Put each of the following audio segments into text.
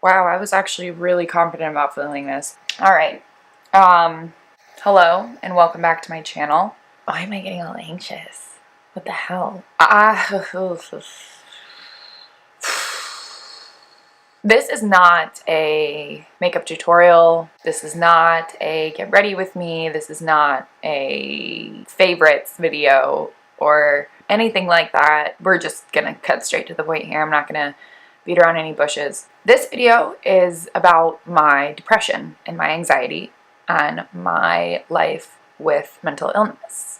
Wow, I was actually really confident about filming this. Alright. Hello, and welcome back to my channel. Why am I getting all anxious? What the hell? This is not a makeup tutorial. This is not a get ready with me. This is not a favorites video or anything like that. We're just gonna cut straight to the point here. I'm not gonna beat around any bushes. This video is about my depression and my anxiety and my life with mental illness.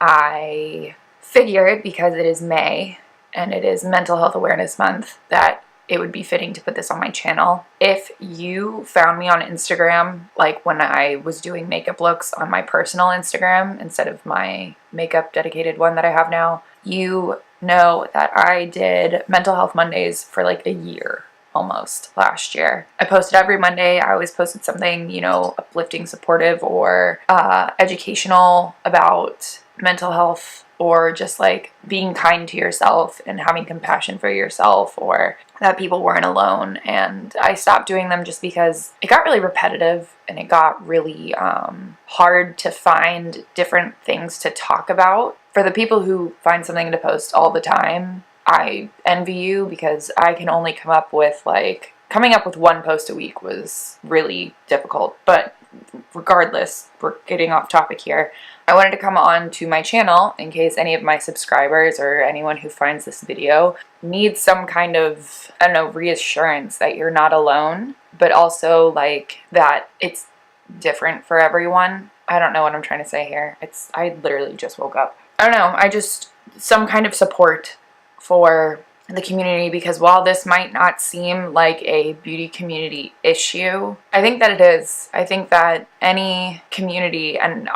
I figured, because it is May and it is Mental Health Awareness Month, that it would be fitting to put this on my channel. If you found me on Instagram, like when I was doing makeup looks on my personal Instagram instead of my makeup dedicated one that I have now, you know that I did Mental Health Mondays for like a year almost last year. I posted every Monday. I always posted something, you know, uplifting, supportive, or educational about mental health, or just like being kind to yourself and having compassion for yourself, or that people weren't alone. And I stopped doing them just because it got really repetitive and it got really hard to find different things to talk about. For the people who find something to post all the time, I envy you, because I can only come up with coming up with one post a week was really difficult. But regardless, we're getting off topic here. I wanted to come on to my channel in case any of my subscribers or anyone who finds this video needs some kind of, I don't know, reassurance that you're not alone, but also like that it's different for everyone. I don't know what I'm trying to say here. I literally just woke up. I don't know, some kind of support for the community, because while this might not seem like a beauty community issue, I think that it is. I think that any community, and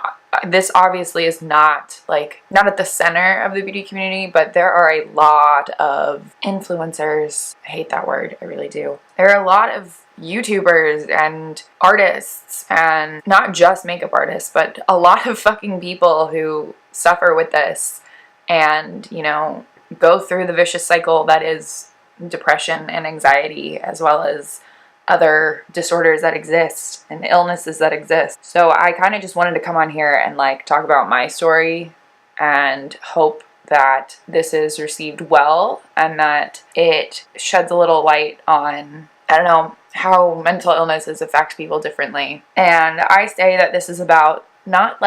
this obviously is not at the center of the beauty community, but there are a lot of influencers. I hate that word, I really do. There are a lot of YouTubers and artists, and not just makeup artists, but a lot of fucking people who suffer with this and, you know, go through the vicious cycle that is depression and anxiety, as well as other disorders that exist and illnesses that exist. So I kind of just wanted to come on here and talk about my story and hope that this is received well and that it sheds a little light on, I don't know, how mental illnesses affect people differently. And I say that this is about not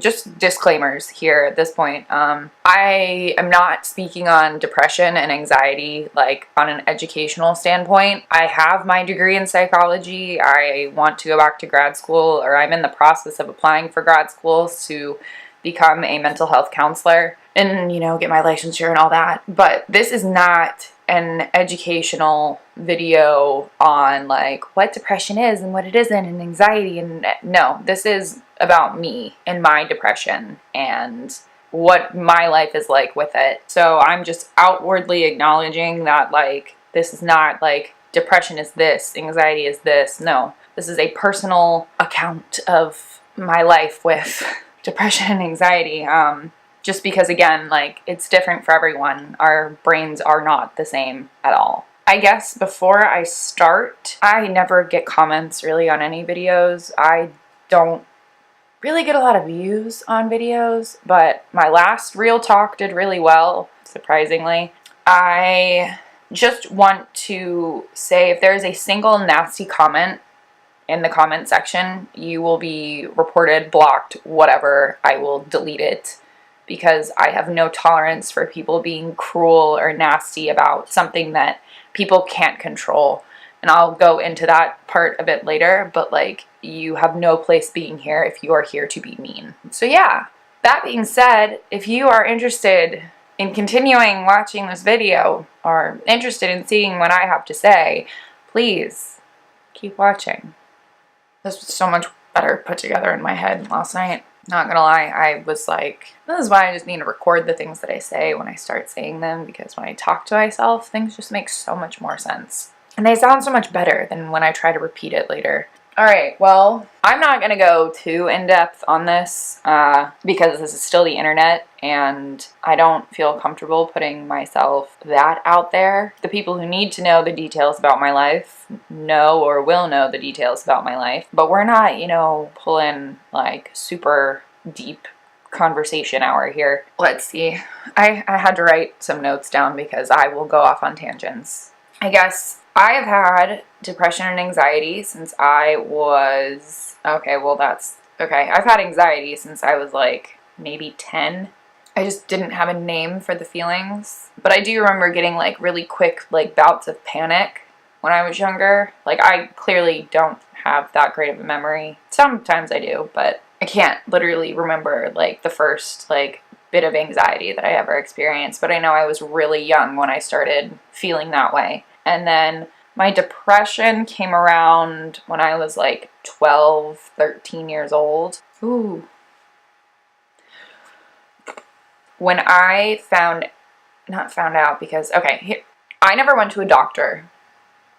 just disclaimers here at this point. I am not speaking on depression and anxiety on an educational standpoint. I have my degree in psychology. I want to go back to grad school, or I'm in the process of applying for grad school to become a mental health counselor and, you know, get my licensure and all that. But this is not an educational video on what depression is and what it isn't, and anxiety, and no, this is about me and my depression and what my life is like with it. So I'm just outwardly acknowledging that this is not depression is this, anxiety is this. No, this is a personal account of my life with depression and anxiety. Just because, again, it's different for everyone. Our brains are not the same at all. I guess before I start, I never get comments really on any videos. I don't really get a lot of views on videos, but my last real talk did really well, surprisingly. I just want to say, if there is a single nasty comment in the comment section, you will be reported, blocked, whatever. I will delete it, because I have no tolerance for people being cruel or nasty about something that people can't control. And I'll go into that part a bit later, but you have no place being here if you are here to be mean. So yeah, that being said, if you are interested in continuing watching this video, or interested in seeing what I have to say, please keep watching. This was so much better put together in my head last night. Not gonna lie, I was this is why I just need to record the things that I say when I start saying them, because when I talk to myself, things just make so much more sense. And they sound so much better than when I try to repeat it later. All right, well, I'm not going to go too in-depth on this because this is still the internet and I don't feel comfortable putting myself that out there. The people who need to know the details about my life know or will know the details about my life, but we're not, you know, pulling like super deep conversation hour here. Let's see. I had to write some notes down because I will go off on tangents. I guess I have had depression and anxiety since I was, okay, well that's, okay. I've had anxiety since I was like maybe 10. I just didn't have a name for the feelings. But I do remember getting like really quick like bouts of panic when I was younger. Like I clearly don't have that great of a memory. Sometimes I do, but I can't literally remember like the first like bit of anxiety that I ever experienced, but I know I was really young when I started feeling that way. And then my depression came around when I was like 12, 13 years old. Ooh. When I not found out because, okay, I never went to a doctor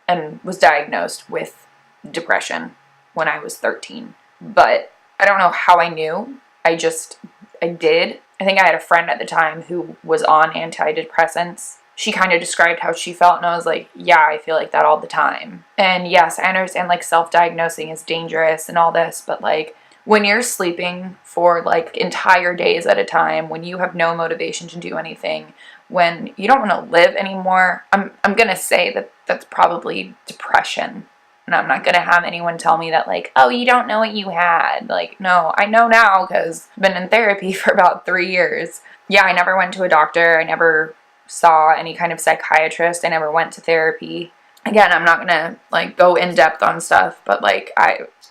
and was diagnosed with depression when I was 13, but I don't know how I knew. I did. I think I had a friend at the time who was on antidepressants. She kind of described how she felt, and I was like, yeah, I feel like that all the time. And yes, I understand like self-diagnosing is dangerous and all this, but like when you're sleeping for like entire days at a time, when you have no motivation to do anything, when you don't want to live anymore, I'm going to say that that's probably depression. And I'm not going to have anyone tell me that like, oh, you don't know what you had. Like, no, I know now because I've been in therapy for about 3 years. Yeah, I never went to a doctor. I never saw any kind of psychiatrist. I never went to therapy. Again, I'm not going to like go in depth on stuff, but like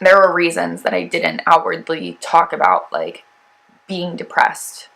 there were reasons that I didn't outwardly talk about like being depressed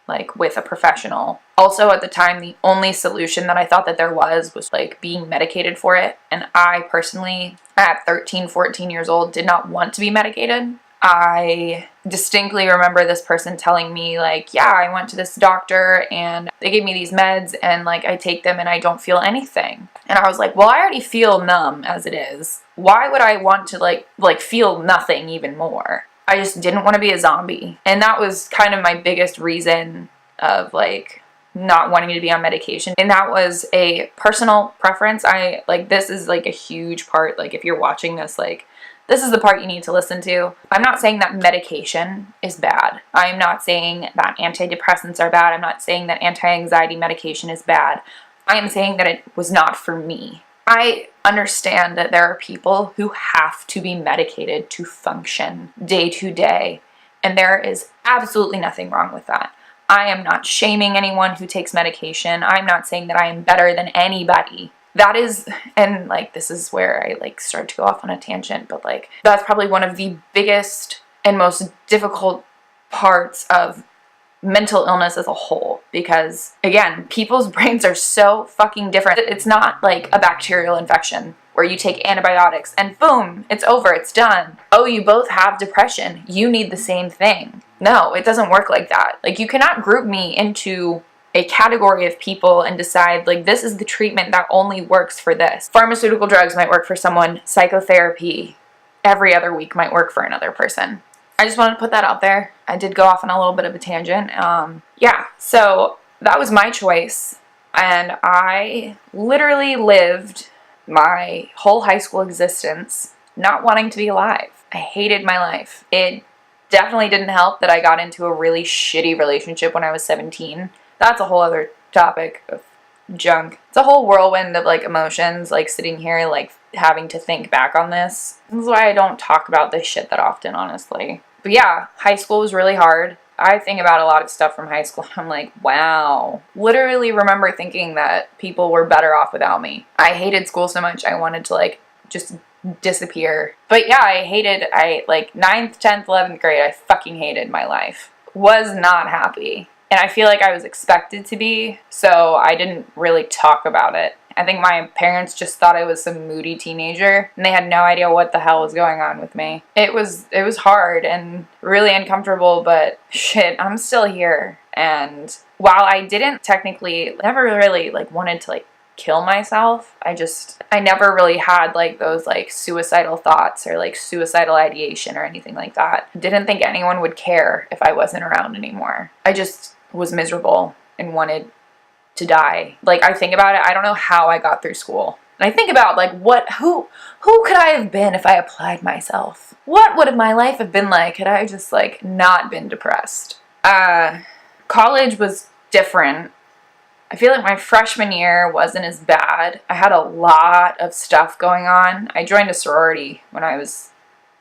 like with a professional. Also at the time, the only solution that I thought that there was like being medicated for it. And I personally, at 13, 14 years old, did not want to be medicated. I distinctly remember this person telling me like, yeah, I went to this doctor and they gave me these meds and like I take them and I don't feel anything. And I was like, well, I already feel numb as it is. Why would I want to like feel nothing even more? I just didn't want to be a zombie. And that was kind of my biggest reason of like not wanting to be on medication. And that was a personal preference. This is like a huge part. Like if you're watching this, like this is the part you need to listen to. I'm not saying that medication is bad. I'm not saying that antidepressants are bad. I'm not saying that anti-anxiety medication is bad. I am saying that it was not for me. I understand that there are people who have to be medicated to function day to day, and there is absolutely nothing wrong with that. I am not shaming anyone who takes medication. I'm not saying that I am better than anybody. That is, and like this is where I like start to go off on a tangent, but like that's probably one of the biggest and most difficult parts of mental illness as a whole, because again, people's brains are so fucking different. It's not like a bacterial infection where you take antibiotics and boom, it's over, it's done. Oh, you both have depression, you need the same thing. No, it doesn't work like that. Like you cannot group me into a category of people and decide like this is the treatment that only works for this. Pharmaceutical drugs might work for someone, psychotherapy every other week might work for another person. I just wanted to put that out there. I did go off on a little bit of a tangent. Yeah, so that was my choice. And I literally lived my whole high school existence not wanting to be alive. I hated my life. It definitely didn't help that I got into a really shitty relationship when I was 17. That's a whole other topic of junk. It's a whole whirlwind of like emotions, like sitting here like having to think back on this. This is why I don't talk about this shit that often, honestly. But yeah, high school was really hard. I think about a lot of stuff from high school. I'm like, wow. Literally remember thinking that people were better off without me. I hated school so much. I wanted to like just disappear. But yeah, I like 9th, 10th, 11th grade, I fucking hated my life. Was not happy. And I feel like I was expected to be, so I didn't really talk about it. I think my parents just thought I was some moody teenager, and they had no idea what the hell was going on with me. It was hard and really uncomfortable, but shit, I'm still here. And while I didn't technically, never really like wanted to like kill myself. I never really had like those like suicidal thoughts or like suicidal ideation or anything like that. Didn't think anyone would care if I wasn't around anymore. I just was miserable and wanted to die. Like, I think about it, I don't know how I got through school. And I think about like who could I have been if I applied myself? What would my life have been like had I just like not been depressed? College was different. I feel like my freshman year wasn't as bad. I had a lot of stuff going on. I joined a sorority when I was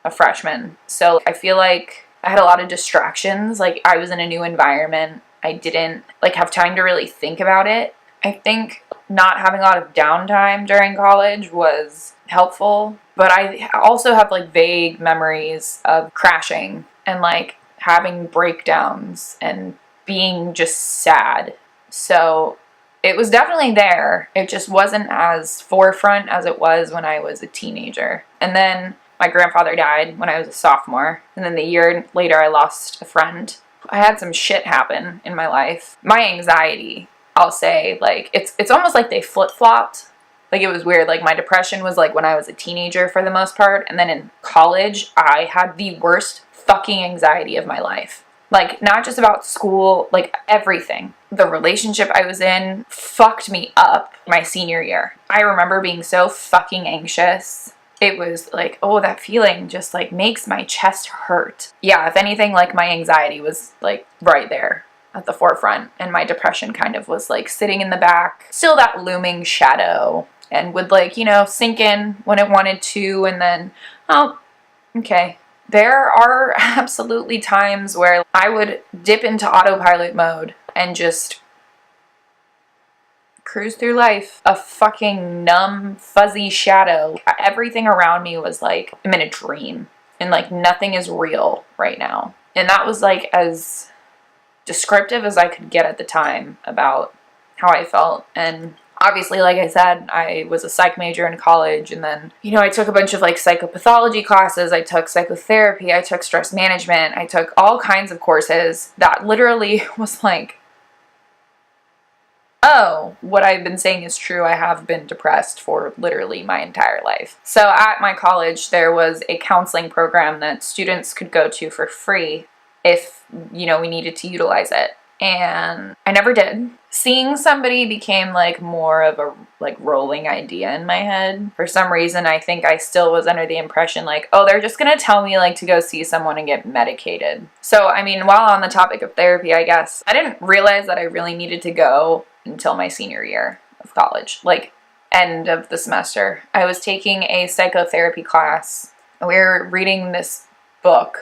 a freshman. So I feel like I had a lot of distractions. Like, I was in a new environment. I didn't like have time to really think about it. I think not having a lot of downtime during college was helpful, but I also have like vague memories of crashing and like having breakdowns and being just sad. So it was definitely there. It just wasn't as forefront as it was when I was a teenager. And then my grandfather died when I was a sophomore. And then the year later, I lost a friend. I had some shit happen in my life. My anxiety, I'll say, like, it's almost like they flip-flopped. Like, it was weird. Like, my depression was like when I was a teenager for the most part. And then in college, I had the worst fucking anxiety of my life. Like, not just about school, like everything. The relationship I was in fucked me up my senior year. I remember being so fucking anxious. It was like, oh, that feeling just like makes my chest hurt. Yeah, if anything, like my anxiety was like right there at the forefront, and my depression kind of was like sitting in the back, still that looming shadow, and would like, you know, sink in when it wanted to, and then, oh, okay. There are absolutely times where I would dip into autopilot mode and just cruise through life, a fucking numb, fuzzy shadow. Everything around me was like, I'm in a dream, and like nothing is real right now. And that was like as descriptive as I could get at the time about how I felt. And obviously, like I said, I was a psych major in college, and then, you know, I took a bunch of like psychopathology classes, I took psychotherapy, I took stress management, I took all kinds of courses that literally was like, oh, what I've been saying is true, I have been depressed for literally my entire life. So at my college, there was a counseling program that students could go to for free if, you know, we needed to utilize it. And I never did. Seeing somebody became like more of a like rolling idea in my head. For some reason, I think I still was under the impression like, oh, they're just gonna tell me like to go see someone and get medicated. So, I mean, while on the topic of therapy, I guess, I didn't realize that I really needed to go until my senior year of college, like end of the semester. I was taking a psychotherapy class. We were reading this book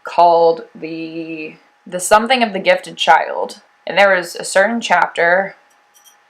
called The Something of the Gifted Child. And there was a certain chapter,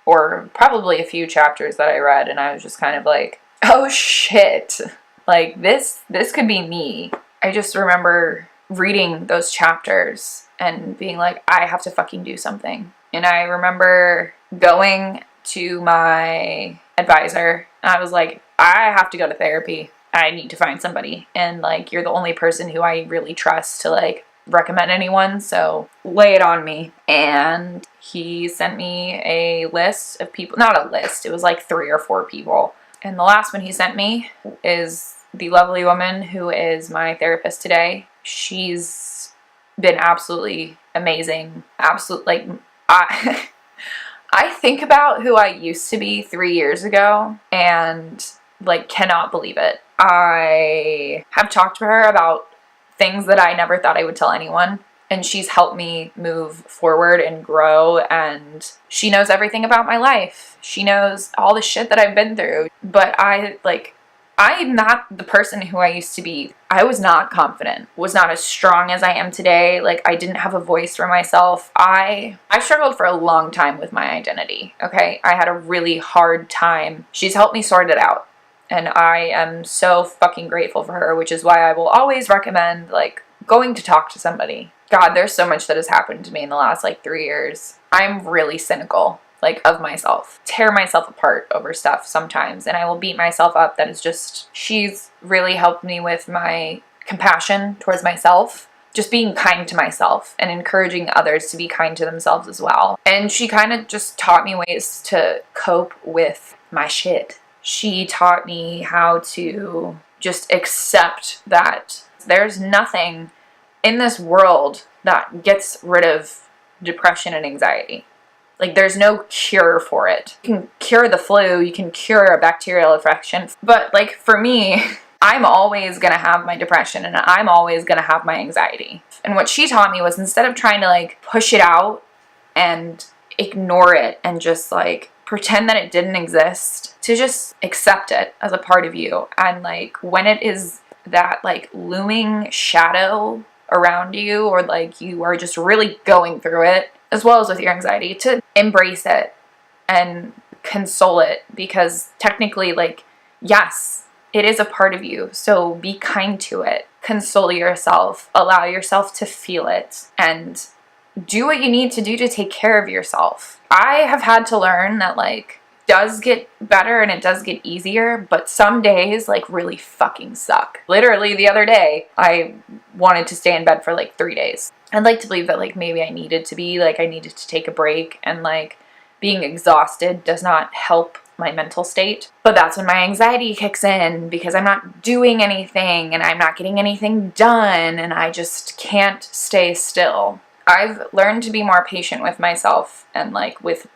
or probably a few chapters that I read, and I was just kind of like, oh shit, like this could be me. I just remember reading those chapters and being like, I have to fucking do something. And I remember going to my advisor, and I was like, I have to go to therapy. I need to find somebody. And like, you're the only person who I really trust to like recommend anyone, so lay it on me. And he sent me a list of people, not a list, it was like 3 or 4 people. And the last one he sent me is the lovely woman who is my therapist today. She's been absolutely amazing. Like, I think about who I used to be 3 years ago and like cannot believe it. I have talked to her about things that I never thought I would tell anyone, and she's helped me move forward and grow, and she knows everything about my life. She knows all the shit that I've been through, but I'm not the person who I used to be. I was not confident, was not as strong as I am today. Like, I didn't have a voice for myself. I struggled for a long time with my identity, okay? I had a really hard time. She's helped me sort it out. And I am so fucking grateful for her, which is why I will always recommend, like, going to talk to somebody. God, there's so much that has happened to me in the last, like, 3 years. I'm really cynical, like, of myself. Tear myself apart over stuff sometimes, and I will beat myself up. That is just, she's really helped me with my compassion towards myself just being kind to myself and encouraging others to be kind to themselves as well. And she kind of just taught me ways to cope with my shit. She taught me how to just accept that there's nothing in this world that gets rid of depression and anxiety. Like, there's no cure for it. You can cure the flu, you can cure a bacterial infection, but like for me, I'm always gonna have my depression and I'm always gonna have my anxiety. And what she taught me was, instead of trying to like push it out and ignore it and just like pretend that it didn't exist, to just accept it as a part of you. And like when it is that like looming shadow around you, or like you are just really going through it, as well as with your anxiety, to embrace it and console it, because technically, like, yes, it is a part of you, so be kind to it, console yourself, allow yourself to feel it, and do what you need to do to take care of yourself. I have had to learn that, like, does get better and it does get easier, but some days like really fucking suck. Literally the other day, I wanted to stay in bed for like 3 days. I'd like to believe that like maybe I needed to be, like I needed to take a break, and like being exhausted does not help my mental state. But that's when my anxiety kicks in, because I'm not doing anything and I'm not getting anything done and I just can't stay still. I've learned to be more patient with myself and like with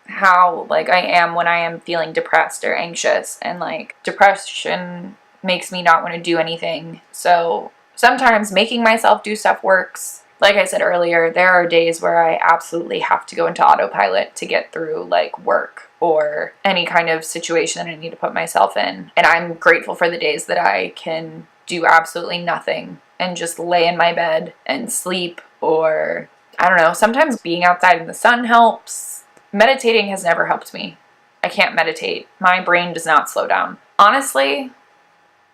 how like I am when I am feeling depressed or anxious, and like depression makes me not want to do anything. So sometimes making myself do stuff works. Like I said earlier, there are days where I absolutely have to go into autopilot to get through like work or any kind of situation that I need to put myself in. And I'm grateful for the days that I can do absolutely nothing and just lay in my bed and sleep, or I don't know, sometimes being outside in the sun helps. Meditating has never helped me. I can't meditate. My brain does not slow down. Honestly,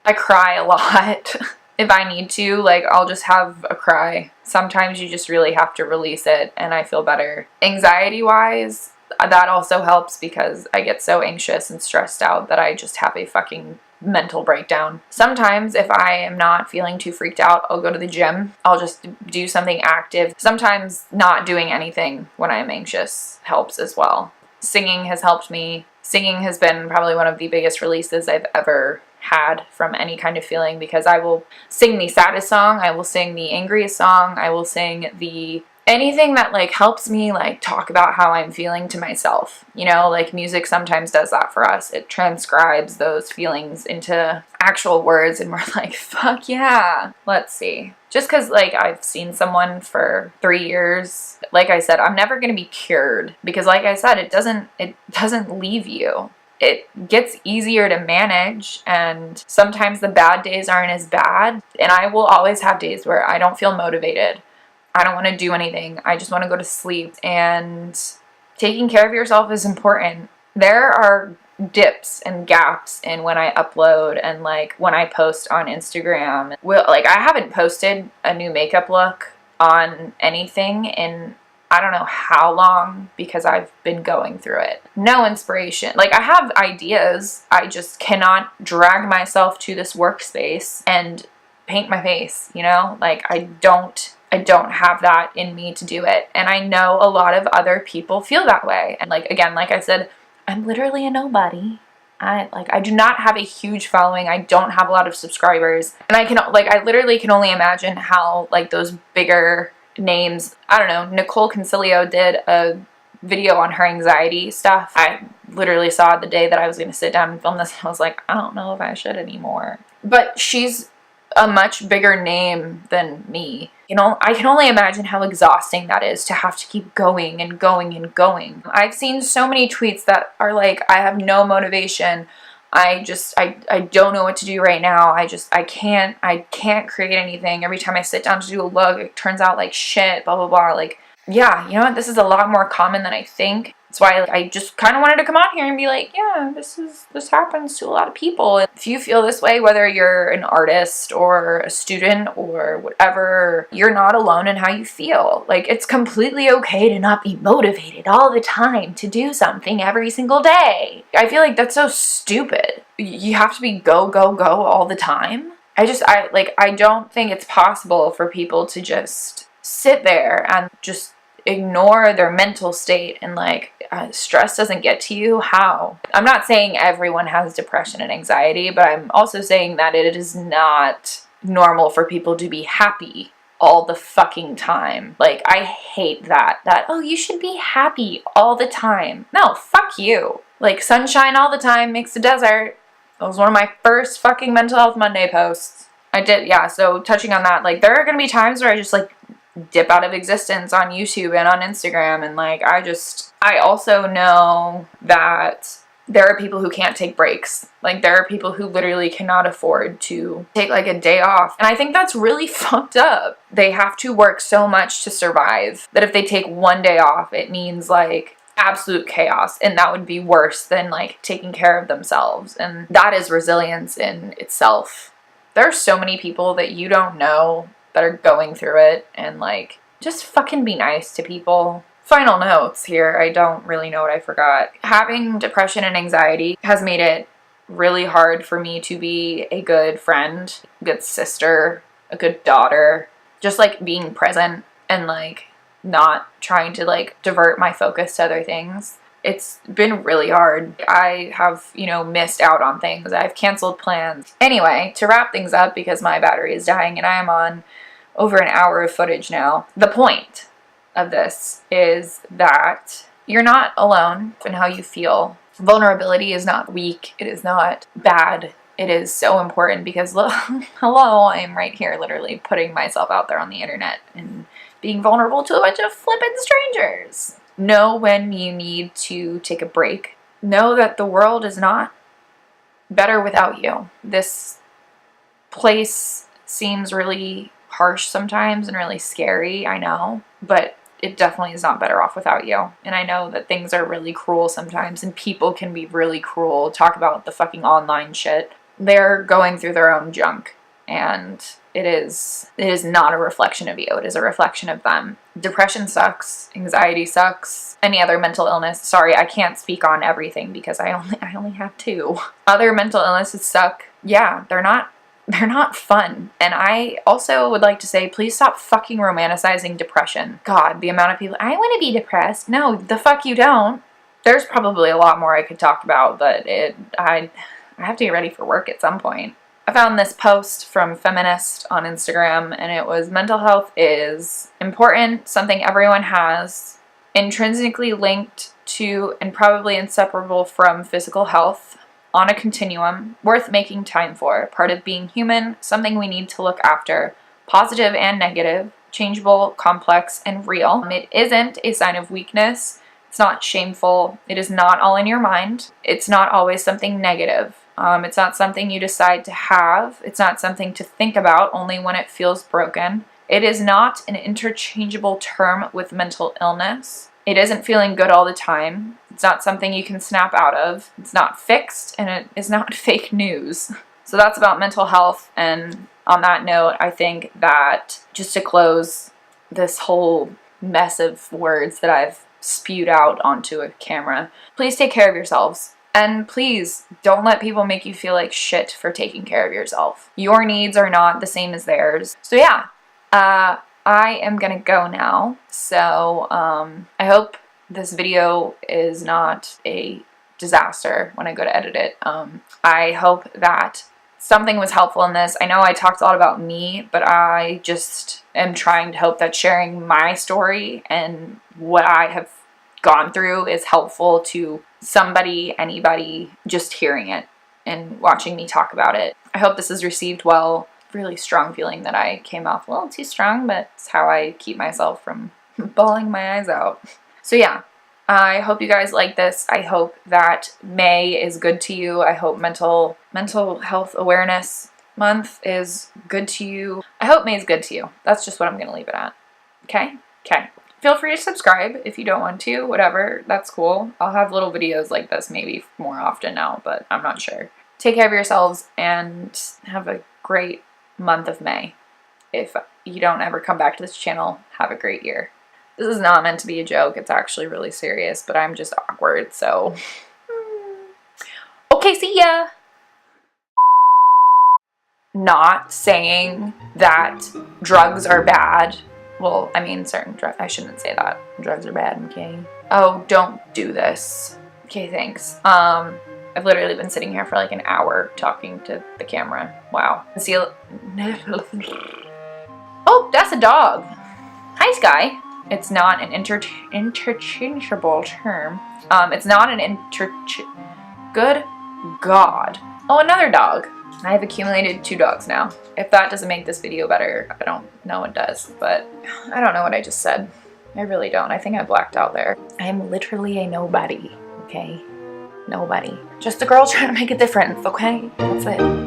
I cry a lot. If I need to, like, I'll just have a cry. Sometimes you just really have to release it and I feel better. Anxiety-wise, that also helps, because I get so anxious and stressed out that I just have a fucking mental breakdown. Sometimes if I am not feeling too freaked out, I'll go to the gym. I'll just do something active. Sometimes not doing anything when I'm anxious helps as well. Singing has helped me. Singing has been probably one of the biggest releases I've ever had from any kind of feeling, because I will sing the saddest song, I will sing the angriest song, I will sing the anything that like helps me like talk about how I'm feeling to myself. You know, like music sometimes does that for us. It transcribes those feelings into actual words, and we're like, fuck yeah. Let's see. Just because like I've seen someone for 3 years, like I said, I'm never going to be cured, because like I said, it doesn't leave you. It gets easier to manage, and sometimes the bad days aren't as bad. And I will always have days where I don't feel motivated. I don't want to do anything. I just want to go to sleep. And taking care of yourself is important. There are dips and gaps in when I upload and like when I post on Instagram. Like I haven't posted a new makeup look on anything in I don't know how long, because I've been going through it. No inspiration. Like I have ideas. I just cannot drag myself to this workspace and paint my face, you know? Like I don't have that in me to do it. And I know a lot of other people feel that way. And like, again, like I said, I'm literally a nobody. I do not have a huge following. I don't have a lot of subscribers. And I literally can only imagine how like those bigger names, I don't know, Nicole Concilio did a video on her anxiety stuff. I literally saw it the day that I was going to sit down and film this. I was like, I don't know if I should anymore. But she's a much bigger name than me. You know, I can only imagine how exhausting that is to have to keep going and going and going. I've seen so many tweets that are like, I have no motivation. I don't know what to do right now. I can't create anything. Every time I sit down to do a look, it turns out like shit, blah, blah, blah. Like, yeah, you know what? This is a lot more common than I think. That's why I just kind of wanted to come on here and be like, yeah, this happens to a lot of people. If you feel this way, whether you're an artist or a student or whatever, you're not alone in how you feel. Like, it's completely okay to not be motivated all the time to do something every single day. I feel like that's so stupid. You have to be go, go, go all the time. I don't think it's possible for people to just sit there and just ignore their mental state and like stress doesn't get to you. How? I'm not saying everyone has depression and anxiety, but I'm also saying that it is not normal for people to be happy all the fucking time. Like, I hate that oh, you should be happy all the time. No, fuck you. Like, sunshine all the time makes a desert. That was one of my first fucking Mental Health Monday posts. I did, yeah, so touching on that, like, there are gonna be times where I just, like, dip out of existence on YouTube and on Instagram, and, like, I also know that there are people who can't take breaks. Like, there are people who literally cannot afford to take, like, a day off. And I think that's really fucked up. They have to work so much to survive that if they take one day off, it means, like, absolute chaos, and that would be worse than like taking care of themselves. And that is resilience in itself. There are so many people that you don't know that are going through it, and like, just fucking be nice to people. Final notes here, I don't really know what I forgot. Having depression and anxiety has made it really hard for me to be a good friend, a good sister, a good daughter, just like being present and like not trying to like divert my focus to other things. It's been really hard. I have, you know, missed out on things. I've canceled plans. Anyway, to wrap things up, because my battery is dying and I am on over an hour of footage now, the point of this is that you're not alone in how you feel. Vulnerability is not weak. It is not bad. It is so important because, hello, I'm right here literally putting myself out there on the internet and being vulnerable to a bunch of flippin' strangers. Know when you need to take a break. Know that the world is not better without you. This place seems really harsh sometimes and really scary, I know, but it definitely is not better off without you. And I know that things are really cruel sometimes and people can be really cruel. Talk about the fucking online shit. They're going through their own junk, and it is not a reflection of you. It is a reflection of them. Depression sucks. Anxiety sucks. Any other mental illness. Sorry, I can't speak on everything because I only have 2. Other mental illnesses suck. Yeah, they're not fun. And I also would like to say, please stop fucking romanticizing depression. God, the amount of people, I want to be depressed. No, the fuck you don't. There's probably a lot more I could talk about, but I have to get ready for work at some point. I found this post from Feminist on Instagram, and it was, mental health is important, something everyone has, intrinsically linked to and probably inseparable from physical health, on a continuum, worth making time for, part of being human, something we need to look after, positive and negative, changeable, complex, and real. It isn't a sign of weakness. It's not shameful. It is not all in your mind. It's not always something negative. It's not something you decide to have. It's not something to think about only when it feels broken. It is not an interchangeable term with mental illness. It isn't feeling good all the time. It's not something you can snap out of. It's not fixed, and it is not fake news. So that's about mental health. And on that note, I think that just to close this whole mess of words that I've spewed out onto a camera, please take care of yourselves. And please don't let people make you feel like shit for taking care of yourself. Your needs are not the same as theirs. So yeah, I am gonna go now. So I hope this video is not a disaster when I go to edit it. I hope that something was helpful in this. I know I talked a lot about me, but I just am trying to hope that sharing my story and what I have gone through is helpful to somebody, anybody, just hearing it and watching me talk about it. I hope this is received well. Really strong feeling that I came off a little too strong, but it's how I keep myself from bawling my eyes out. So yeah, I hope you guys like this. I hope that May is good to you. I hope mental health awareness month is good to you. I hope May is good to you. That's just what I'm gonna leave it at. Okay? Okay. Feel free to subscribe if you don't want to, whatever, that's cool. I'll have little videos like this maybe more often now, but I'm not sure. Take care of yourselves and have a great month of May. If you don't ever come back to this channel, have a great year. This is not meant to be a joke, it's actually really serious, but I'm just awkward, so. Okay, see ya! not saying that drugs are bad. Well, I mean, certain drugs, I shouldn't say that. Drugs are bad, okay? Oh, don't do this. Okay, thanks. I've literally been sitting here for like an hour talking to the camera. Wow. See, oh, that's a dog. Hi, Sky. It's not an interchangeable term. It's not an good God. Oh, another dog. I have accumulated 2 dogs now. If that doesn't make this video better, I don't know what does, but I don't know what I just said. I really don't. I think I blacked out there. I am literally a nobody, okay? Nobody. Just a girl trying to make a difference, okay? That's it.